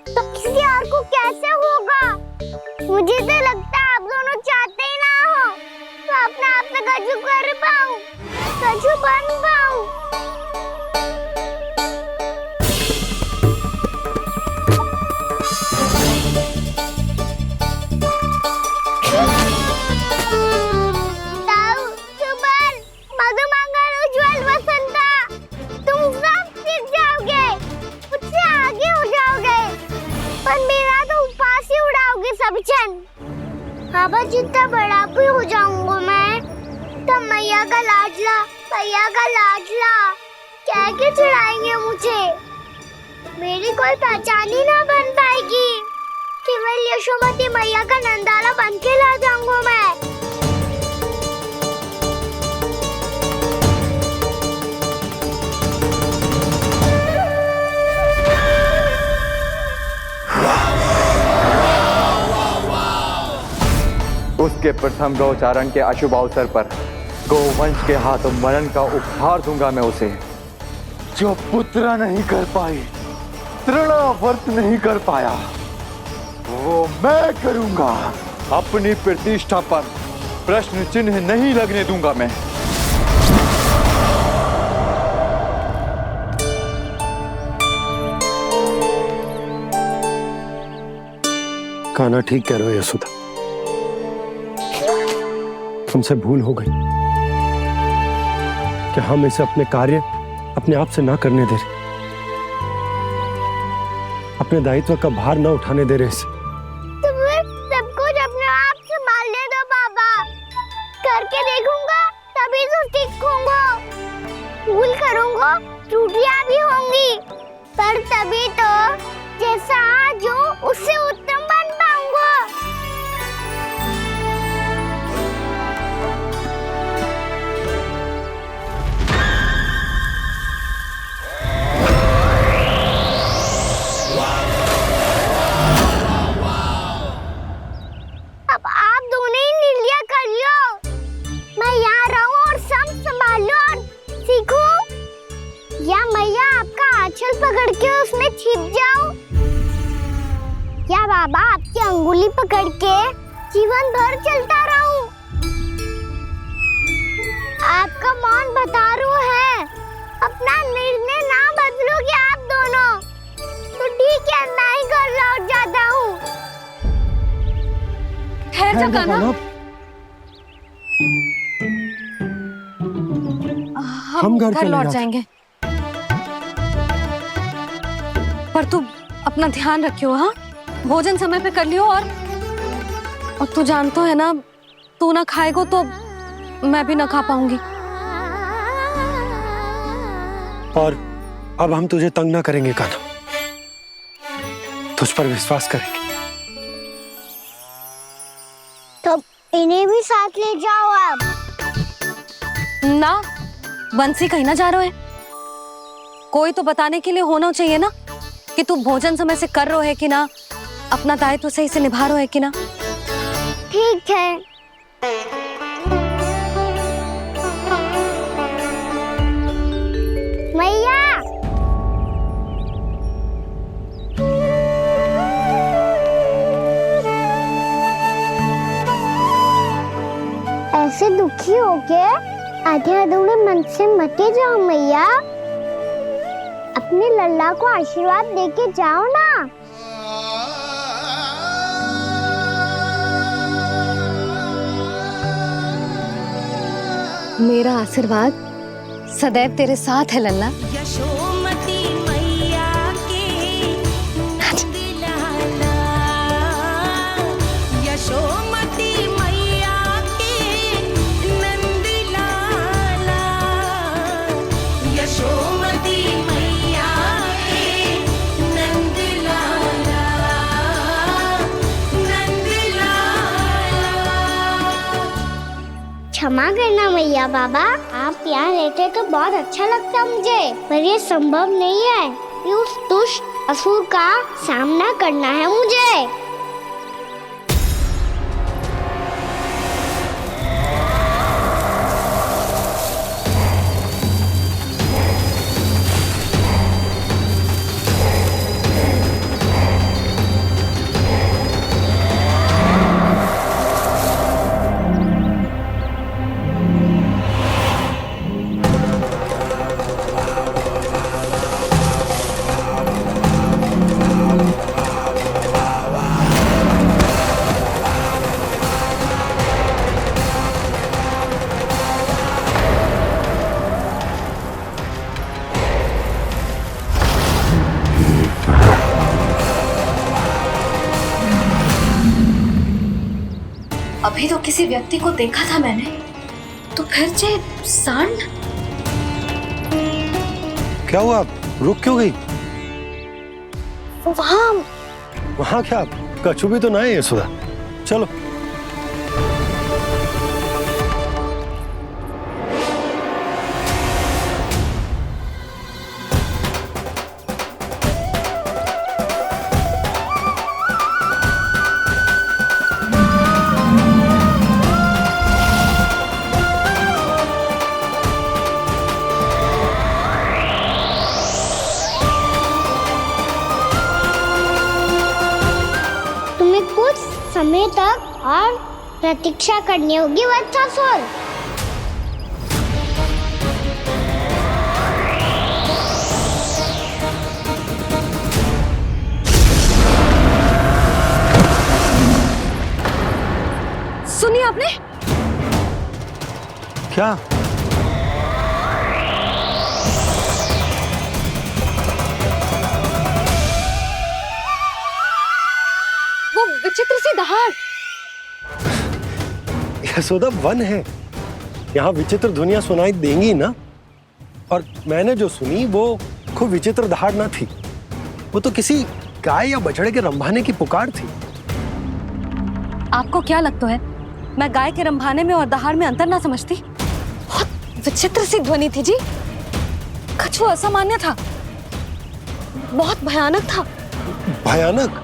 Speaker 6: तो किसी और को कैसे होगा? मुझे तो लगता है आप दोनों चाहते ही ना हो तो अपने आप में गजू कर पाऊं, गजू बन पाऊं। बाबा जितना बड़ा भी हो जाऊंगा मैं तो मैया का लाडला कह के चढ़ाएंगे मुझे। मेरी कोई पहचान ही ना बन पाएगी। केवल यशोमती मैया का नंदाला बन के ला जाऊंगा मैं।
Speaker 12: उसके प्रथम गौचारण के अशुभ अवसर पर गोवंश के हाथों मरण का उपहार दूंगा मैं उसे। जो पुत्र नहीं कर पाई, तृणावर्त नहीं कर पाया, वो मैं करूंगा। अपनी प्रतिष्ठा पर प्रश्न चिन्ह नहीं लगने दूंगा मैं।
Speaker 5: कान्हा ठीक कह रहे हो यशोदा, हमसे भूल हो गई कि हम इसे अपने कार्य अपने आप से ना करने दे रहे, अपने दायित्व का भार ना उठाने दे रहे इसे।
Speaker 6: तो फिर सब कुछ अपने आप संभालने दो बाबा, करके देखूंगा तभी तो सीखूंगा। भूल करूंगा, त्रुटियां भी होंगी, पर तभी तो जैसा आज हूं उससे उत्तम बन पाऊंगा। अब आप दोनों ही निर्णय कर लो, मैं यहाँ रहूं और सब संभाल लूं और सीखूं, या मैया आपका आंचल पकड़ के उसमें छिप जाऊं, या बाबा आपकी अंगुली पकड़ के जीवन भर चलता रहूं। आपका मौन बतारू है, अपना निर्णय ना बदलोगे आप दोनों तो ठीक है, मैं ही घर लौट जाता हूँ।
Speaker 8: ठहर जा कान्हा, हम घर लौट जाएंगे, पर तू अपना ध्यान रखियो। हाँ, भोजन समय पे कर लियो। और तू जानतो है ना, तू ना खाएगो तो मैं भी ना खा पाऊंगी।
Speaker 5: और अब हम तुझे तंग ना करेंगे कान्हा, तुझ पर विश्वास करेंगे।
Speaker 6: तो इन्हें भी साथ ले जाओ आप।
Speaker 8: ना, बंसी कहीं ना जा रहे है, कोई तो बताने के लिए होना चाहिए ना कि तू भोजन समय से कर रहे है कि ना, अपना दायित्व सही से निभा रहे है कि ना।
Speaker 6: ठीक है। मैया, ऐसे दुखी होके आधे अधूरे मन से मत जाओ मैया, अपने लल्ला को आशीर्वाद देके जाओ ना।
Speaker 8: मेरा आशीर्वाद सदैव तेरे साथ है लल्ला।
Speaker 1: यशोमती मैया के नंद लाला, यशोमती मैया के नंद लाला, यशोमती मैया के नंद लाला, नंद लाला।
Speaker 6: क्षमा करना मैया बाबा, आप यहाँ रहते तो बहुत अच्छा लगता मुझे, पर ये संभव नहीं है, ये उस दुष्ट असुर का सामना करना है मुझे।
Speaker 4: अभी तो किसी व्यक्ति को देखा था मैंने, तो फिर से सांड।
Speaker 5: क्या हुआ, रुक क्यों गई? वहाँ क्या कछु भी तो ना है यशोदा, चलो।
Speaker 6: आने तक और प्रतीक्षा करनी होगी वत्सासुर।
Speaker 8: सुनिए आपने
Speaker 5: क्या?
Speaker 8: वो विचित्र सी दहाड़।
Speaker 5: यशोदा, वन है, यहाँ विचित्र ध्वनियां सुनाई देंगी ना। और मैंने जो सुनी वो खूब विचित्र दहाड़ ना थी, वो तो किसी गाय या बछड़े के रंभाने की पुकार थी।
Speaker 8: आपको क्या लगता है मैं गाय के रंभाने में और दहाड़ में अंतर ना समझती? बहुत विचित्र सी ध्वनि थी जी, कुछ वो असामान्य था, बहुत भयानक था।
Speaker 5: भयानक?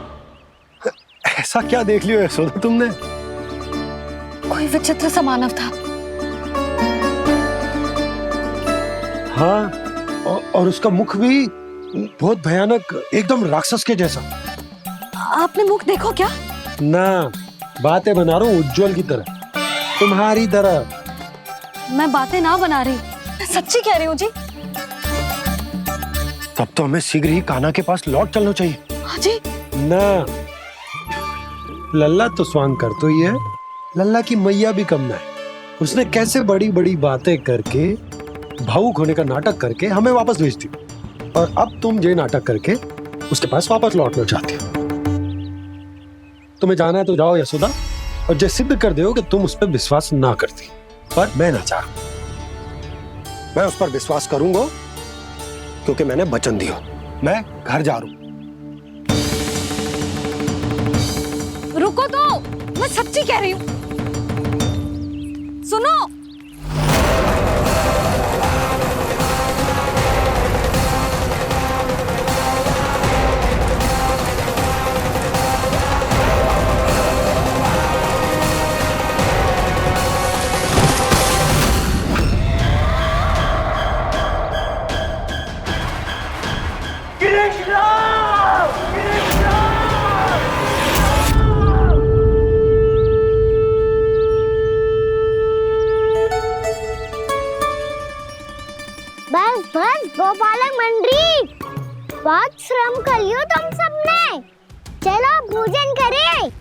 Speaker 5: ऐसा क्या देख लियो यशोदा तुमने?
Speaker 8: कोई विचित्र सा मानव था।
Speaker 5: हाँ, और उसका मुख भी बहुत भयानक, एकदम राक्षस के जैसा।
Speaker 8: आपने मुख देखो क्या?
Speaker 5: ना, बातें बना रहा हूँ उज्जवल की तरह, तुम्हारी तरह।
Speaker 8: मैं बातें ना बना रही, मैं सच्ची कह रही हूँ जी।
Speaker 5: तब तो हमें शीघ्र ही कान्हा के पास लौट चलना चाहिए।
Speaker 8: हाँ जी।
Speaker 5: ना, लल्ला तो स्वांग कर तो ही है, लल्ला की मैया भी कम ना है। उसने कैसे बड़ी बड़ी बातें करके, भावुक होने का नाटक करके हमें वापस भेज दी, और अब तुम ये नाटक करके उसके पास वापस लौटना चाहती हो। तुम्हें जाना है तो जाओ यशोदा, और ये सिद्ध कर दो कि तुम उस पर विश्वास ना करती। पर मैं ना चाहूं, मैं उस पर विश्वास करूंगा क्योंकि मैंने वचन दिया। मैं घर जा रहा हूं।
Speaker 8: रुको तो, मैं सच्ची कह रही हूँ। सुनो,
Speaker 6: बस बस गोपालक मंडली, बहुत श्रम कर लियो तुम सबने, चलो भोजन करें।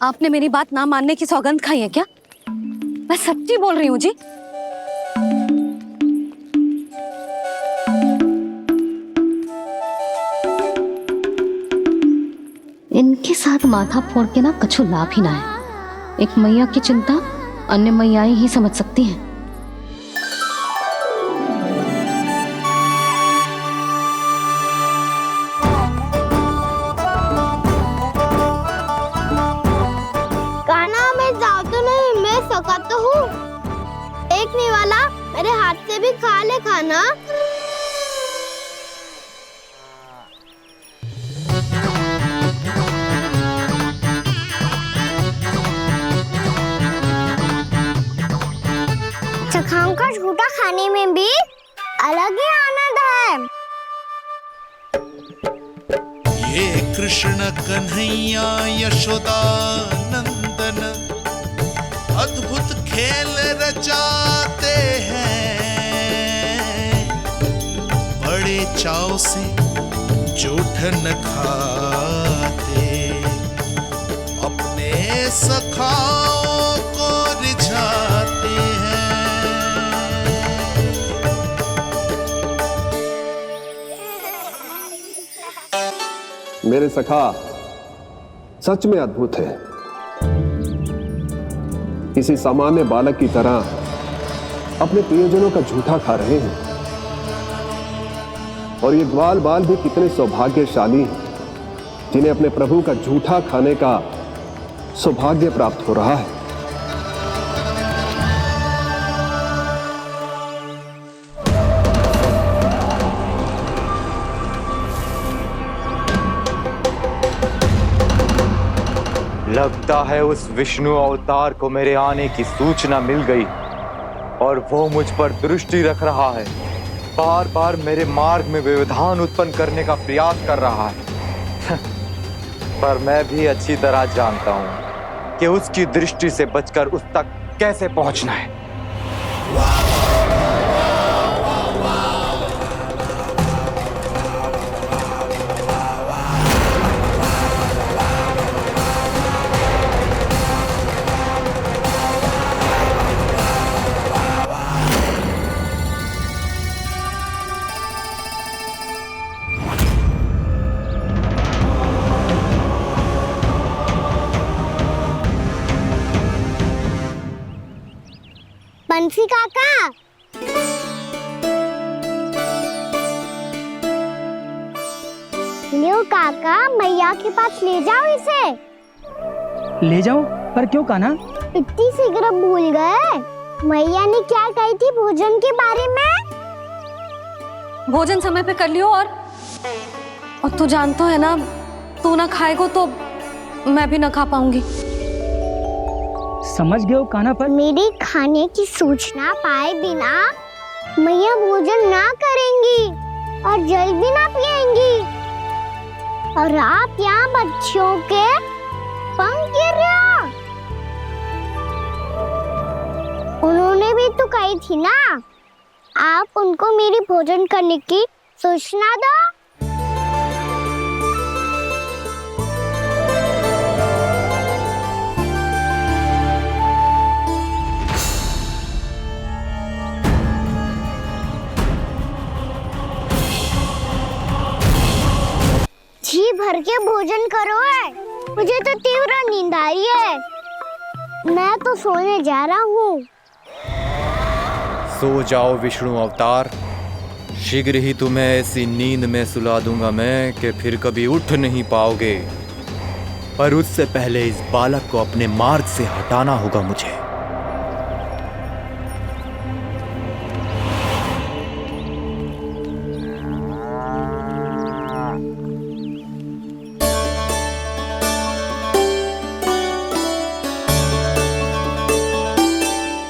Speaker 8: आपने मेरी बात ना मानने की सौगंध खाई है क्या? मैं सच्ची बोल रही हूँ जी।
Speaker 4: इनके साथ माथा फोड़ के ना कछु लाभ ही ना है। एक मैया की चिंता अन्य मैयाएं ही समझ सकती हैं।
Speaker 6: कान्हा, मैं जाऊँ तो नहीं, मैं सका तो हूँ। एक नहीं वाला मेरे हाथ से भी खा ले खाना। चखाओं का झूठा खाने में भी अलग ही आनंद है।
Speaker 7: ये कृष्ण कन्हैया यशोदा नंदन अद्भुत खेल रचाते हैं, बड़े चाव से जूठन खाते, अपने सखाओं को रिझाते हैं।
Speaker 15: मेरे सखा सच में अद्भुत है। किसी सामान्य बालक की तरह अपने प्रियजनों का झूठा खा रहे हैं, और ये ग्वाल बाल भी कितने सौभाग्यशाली हैं जिन्हें अपने प्रभु का झूठा खाने का सौभाग्य प्राप्त हो रहा है।
Speaker 12: लगता है उस विष्णु अवतार को मेरे आने की सूचना मिल गई। और वो मुझ पर दृष्टि रख रहा है, बार बार मेरे मार्ग में व्यवधान उत्पन्न करने का प्रयास कर रहा है। पर मैं भी अच्छी तरह जानता हूं कि उसकी दृष्टि से बचकर उस तक कैसे पहुंचना है।
Speaker 6: बंसी काका, लियो काका, मैया के पास ले जाओ इसे।
Speaker 16: ले जाओ? पर क्यों कान्हा?
Speaker 6: इतनी शीघ्र भूल गए? मैया ने क्या कही थी भोजन के बारे में?
Speaker 8: भोजन समय पे कर लियो। और तू जानता है ना, तू ना खाएगा तो मैं भी ना खा पाऊंगी।
Speaker 16: समझ गए हो कान्हा? पर
Speaker 6: मेरे खाने की सूचना पाए बिना मैया भोजन ना करेंगी और जल भी ना पिएंगी, और आप यहाँ बच्चों के पंख गिर रहे हो। उन्होंने भी तो कही थी ना, आप उनको मेरी भोजन करने की सूचना दो। जी भर के भोजन करो है, मुझे तो तीव्र नींद आ रही है। मैं तो सोने जा रहा हूँ।
Speaker 12: सो जाओ विष्णु अवतार, शीघ्र ही तुम्हें ऐसी नींद में सुला दूंगा मैं कि फिर कभी उठ नहीं पाओगे। पर उससे पहले इस बालक को अपने मार्ग से हटाना होगा मुझे।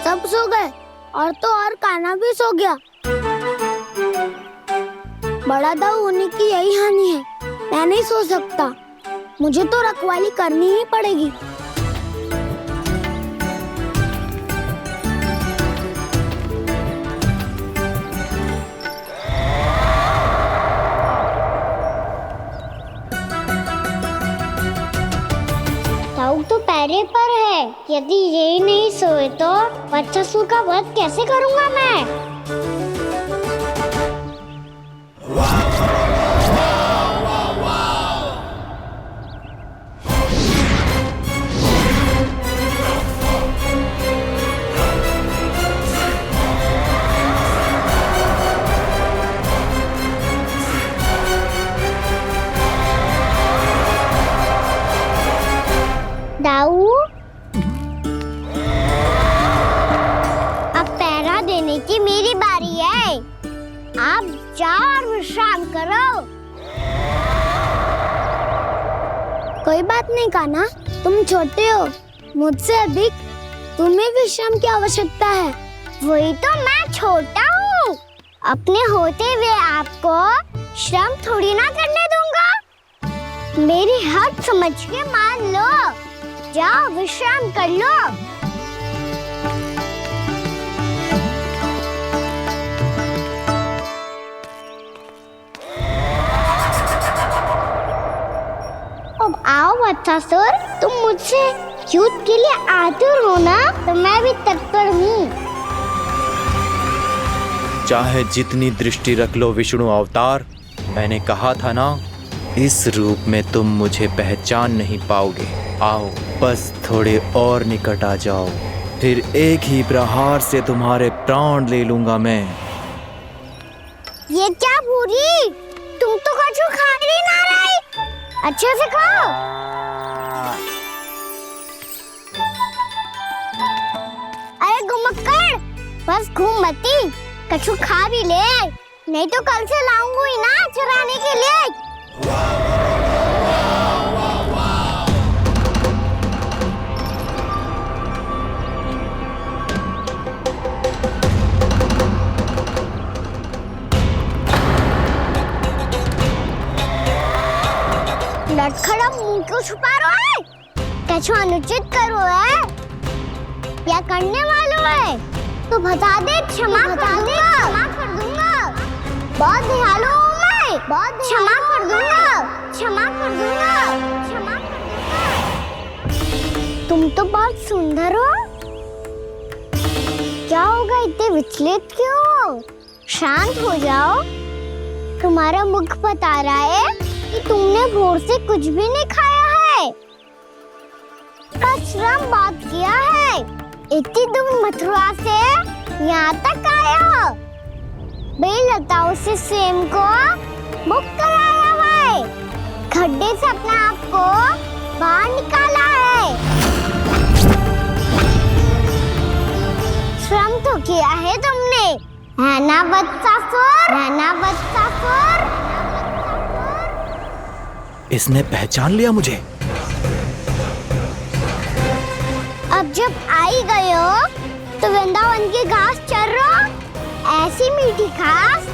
Speaker 6: सब सो गए और तो और कान्हा भी सो गया। बड़ा दाऊ होने की यही हानि है, मैं नहीं सो सकता। मुझे तो रखवाली करनी ही पड़ेगी। दाऊ तो पैरे पर है, यदि यही नहीं सोए तो बच्चासुर का वध कैसे करूंगा मैं? दाऊ, अब पहरा देने की मेरी बारी है। आप जाओ और विश्राम करो। कोई बात नहीं कान्हा, तुम छोटे हो, मुझसे अधिक तुम्हें विश्राम की आवश्यकता है। वही तो मैं छोटा हूँ, अपने होते हुए आपको श्रम थोड़ी ना करने दूंगा। मेरी हद समझ के मान लो, जाओ विश्राम कर लो। अब आओ बच्चासुर, तुम मुझसे युद्ध के लिए आतुर हो ना, तो मैं भी तत्पर हूँ।
Speaker 12: चाहे जितनी दृष्टि रख लो विष्णु अवतार, मैंने कहा था ना, इस रूप में तुम मुझे पहचान नहीं पाओगे। आओ, बस थोड़े और निकट आ जाओ, फिर एक ही प्रहार से तुम्हारे प्राण ले लूंगा मैं।
Speaker 6: ये क्या भूरी, तुम तो कछु खा ही ना रही, अच्छे से खाओ। अरे घुमक्कड़, बस घूम मती, कछु खा भी ले, नहीं तो कल से लाऊंगी ही ना चुराने के लिए। क्यों छुपा रहे है? क्या अनुचित करो है या करने वालों है तो बता दे, क्षमा कर दूंगा। बहुत दयालु हूँ मैं, बहुत क्षमा कर दूंगा। तुम तो बहुत सुंदर हो। क्या होगा, इतने विचलित क्यों हो? शांत हो जाओ। तुम्हारा मुख बता रहा है कि तुमने भोर से कुछ भी नहीं खाया है, बस श्रम बहुत किया है। इतनी दूर मथुरा से यहाँ तक आए हो, बेलताओं से स्वयं को मुक्त कराया है, खड्डे से अपने आप को बाहर निकाला है। श्रम तो किया है तुमने, है ना वत्सासुर?
Speaker 3: इसने पहचान लिया मुझे।
Speaker 6: अब जब आई गए हो तो वृंदावन की घास चर रहो। ऐसी मीठी घास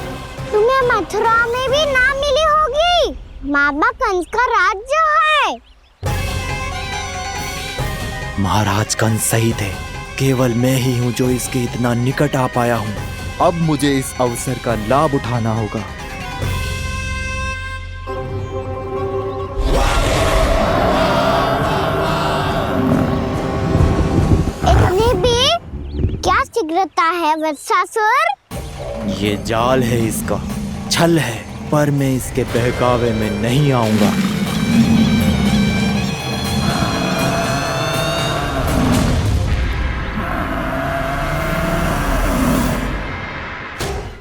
Speaker 6: तुम्हें मथुरा में भी ना मिली होगी। बाबा कंस का राज्य है।
Speaker 3: महाराज कंस सही थे, केवल मैं ही हूँ जो इसके इतना निकट आ पाया हूँ। अब मुझे इस अवसर का लाभ उठाना होगा।
Speaker 6: इतने भी क्या शीघ्रता है वत्सासुर?
Speaker 3: ये जाल है इसका, छल है, पर मैं इसके बहकावे में नहीं आऊंगा।